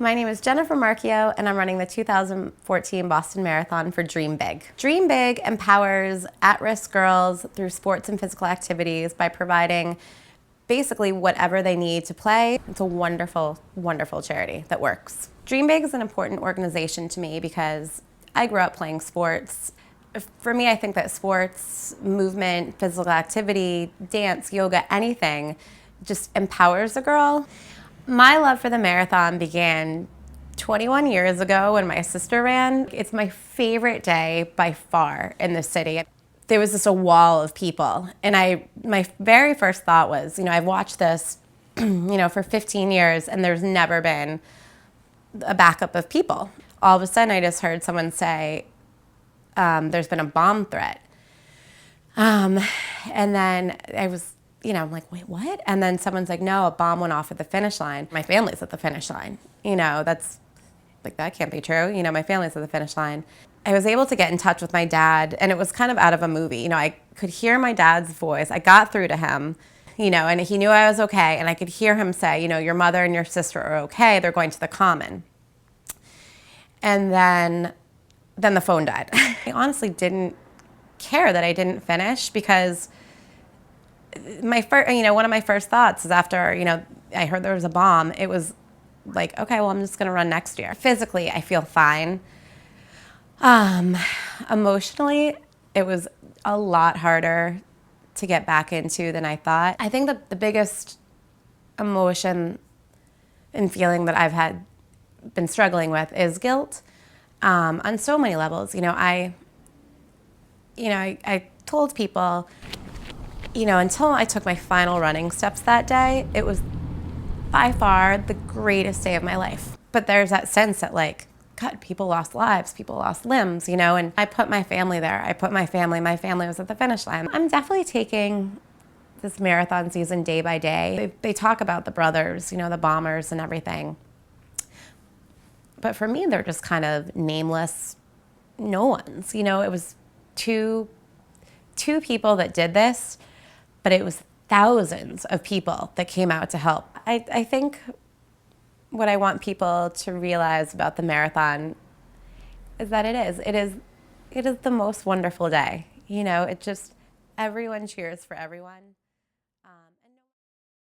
My name is Jennifer Marchio, and I'm running the 2014 Boston Marathon for Dream Big. Dream Big empowers at-risk girls through sports and physical activities by providing basically whatever they need to play. It's a wonderful, wonderful charity that works. Dream Big is an important organization to me because I grew up playing sports. For me, I think that sports, movement, physical activity, dance, yoga, anything just empowers a girl. My love for the marathon began 21 years ago when my sister ran. It's my favorite day by far in the city. There was just a wall of people, and my very first thought was, I've watched this, for 15 years, and there's never been a backup of people. All of a sudden, I just heard someone say, there's been a bomb threat. And then I was, I'm like, wait, what? And then someone's like, no, a bomb went off at the finish line. My family's at the finish line. That's like, that can't be true. My family's at the finish line. I was able to get in touch with my dad, and it was kind of out of a movie. I could hear my dad's voice. I got through to him, and he knew I was okay. And I could hear him say, your mother and your sister are okay. They're going to the Common. And then the phone died. I honestly didn't care that I didn't finish because one of my first thoughts is after, I heard there was a bomb, it was like, okay, well, I'm just gonna run next year. Physically, I feel fine. Emotionally, it was a lot harder to get back into than I thought. I think that the biggest emotion and feeling that I've been struggling with is guilt, on so many levels. I told people, until I took my final running steps that day, it was by far the greatest day of my life. But there's that sense that, like, God, people lost lives, people lost limbs, and I put my family there. My family was at the finish line. I'm definitely taking this marathon season day by day. They talk about the brothers, the bombers and everything. But for me, they're just kind of nameless no ones. It was two people that did this, but it was thousands of people that came out to help. I think what I want people to realize about the marathon is that it is the most wonderful day. It just, everyone cheers for everyone.